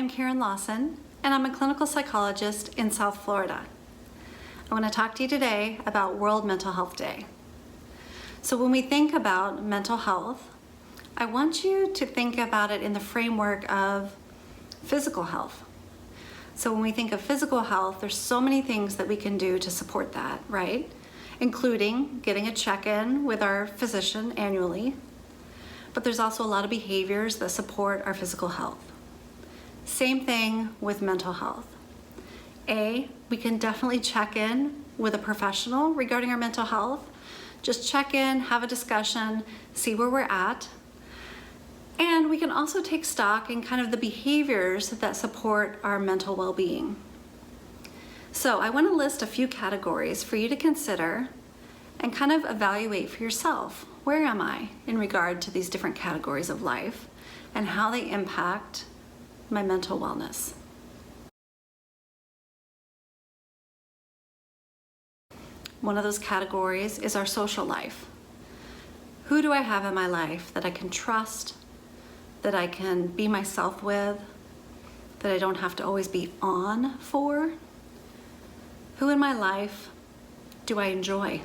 I'm Karin Lawson, and I'm a clinical psychologist in South Florida. I want to talk to you today about World Mental Health Day. So when we think about mental health, I want you to think about it in the framework of physical health. So when we think of physical health, there's so many things that we can do to support that, right? Including getting a check-in with our physician annually. But there's also a lot of behaviors that support our physical health. Same thing with mental health. We can definitely check in with a professional regarding our mental health. Just check in, have a discussion, see where we're at. And we can also take stock in kind of the behaviors that support our mental well-being. So I want to list a few categories for you to consider and kind of evaluate for yourself. Where am I in regard to these different categories of life and how they impact my mental wellness? One of those categories is our social life. Who do I have in my life that I can trust, that I can be myself with, that I don't have to always be on for? Who in my life do I enjoy?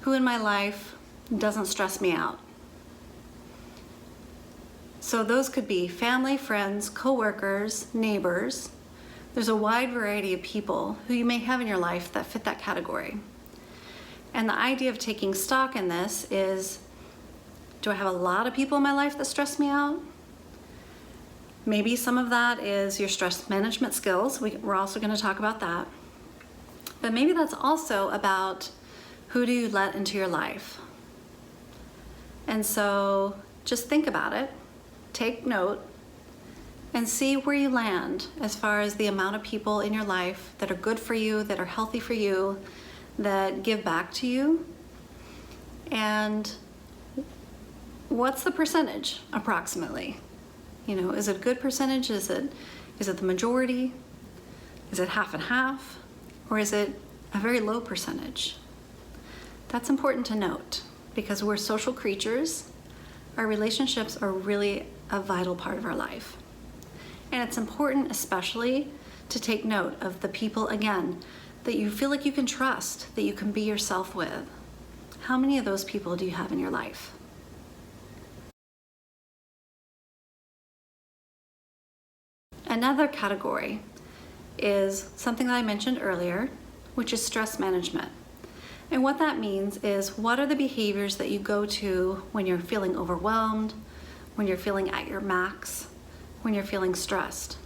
Who in my life doesn't stress me out? So those could be family, friends, coworkers, neighbors. There's a wide variety of people who you may have in your life that fit that category. And the idea of taking stock in this is, do I have a lot of people in my life that stress me out? Maybe some of that is your stress management skills. We're also going to talk about that. But maybe that's also about who do you let into your life. And so just think about it, take note, and see where you land as far as the amount of people in your life that are good for you, that are healthy for you, that give back to you. And what's the percentage approximately? You know, is it a good percentage? Is it the majority? Is it half and half? Or is it a very low percentage? That's important to note because we're social creatures. Our relationships are really a vital part of our life. And it's important especially to take note of the people, again, that you feel like you can trust, that you can be yourself with. How many of those people do you have in your life? Another category is something that I mentioned earlier, which is stress management. And what that means is, what are the behaviors that you go to when you're feeling overwhelmed, when you're feeling at your max, when you're feeling stressed?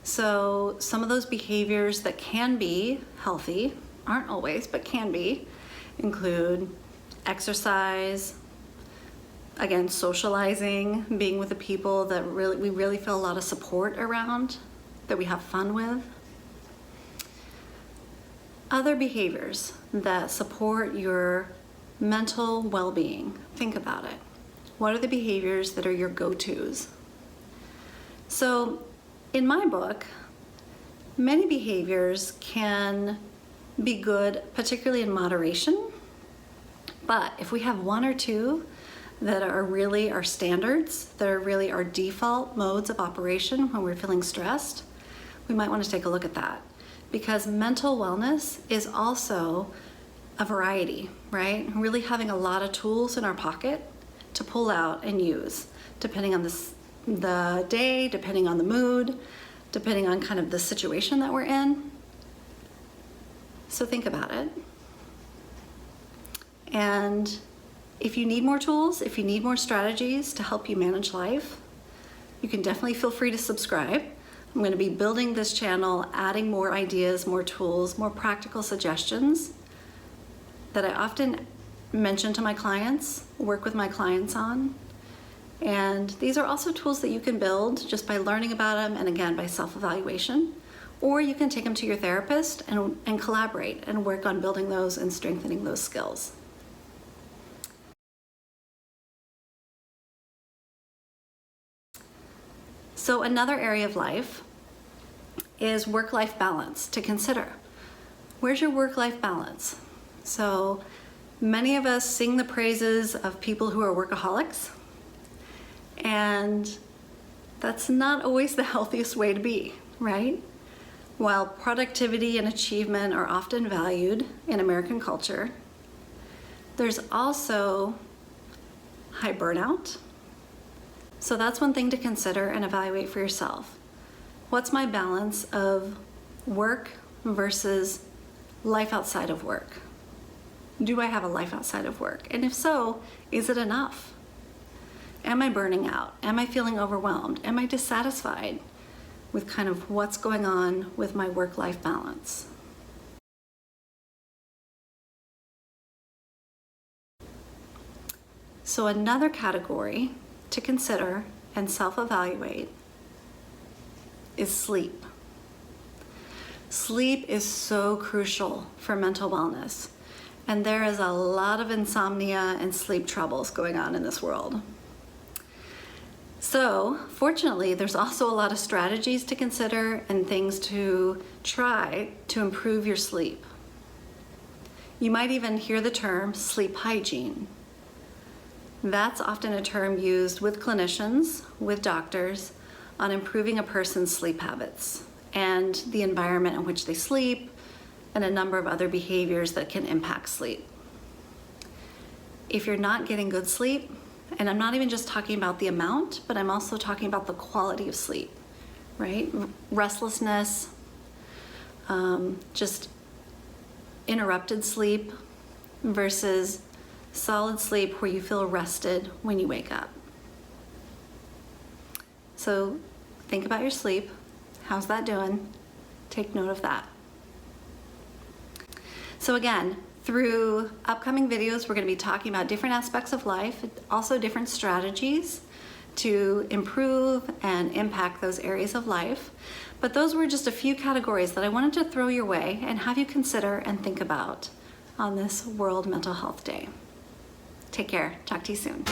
So some of those behaviors that can be healthy, aren't always, but can be, include exercise, again, socializing, being with the people that we really feel a lot of support around, that we have fun with. Other behaviors that support your mental well-being, think about it. What are the behaviors that are your go-tos? So in my book, many behaviors can be good, particularly in moderation. But if we have one or two that are really our standards, that are really our default modes of operation when we're feeling stressed, we might want to take a look at that. Because mental wellness is also a variety, right? Really having a lot of tools in our pocket to pull out and use, depending on the day, depending on the mood, depending on kind of the situation that we're in. So think about it. And if you need more tools, if you need more strategies to help you manage life, you can definitely feel free to subscribe. I'm going to be building this channel, adding more ideas, more tools, more practical suggestions that I often mention to my clients, work with my clients on. And these are also tools that you can build just by learning about them and, again, by self-evaluation. Or you can take them to your therapist and collaborate and work on building those and strengthening those skills. So another area of life is work-life balance to consider. Where's your work-life balance? So many of us sing the praises of people who are workaholics, and That's not always the healthiest way to be, right? While productivity and achievement are often valued in American culture, there's also high burnout. So that's one thing to consider and evaluate for yourself. What's my balance of work versus life outside of work? Do I have a life outside of work? And if so, is it enough? Am I burning out? Am I feeling overwhelmed? Am I dissatisfied with kind of what's going on with my work-life balance? So another category to consider and self-evaluate is sleep. Sleep is so crucial for mental wellness, and there is a lot of insomnia and sleep troubles going on in this world. So, fortunately, there's also a lot of strategies to consider and things to try to improve your sleep. You might even hear the term sleep hygiene. That's often a term used with clinicians, with doctors, on improving a person's sleep habits and the environment in which they sleep and a number of other behaviors that can impact sleep. If you're not getting good sleep, and I'm not even just talking about the amount, but I'm also talking about the quality of sleep, right? Restlessness, just interrupted sleep versus solid sleep where you feel rested when you wake up. So think about your sleep. How's that doing? Take note of that. So again, through upcoming videos, we're going to be talking about different aspects of life, also different strategies to improve and impact those areas of life. But those were just a few categories that I wanted to throw your way and have you consider and think about on this World Mental Health Day. Take care. Talk to you soon.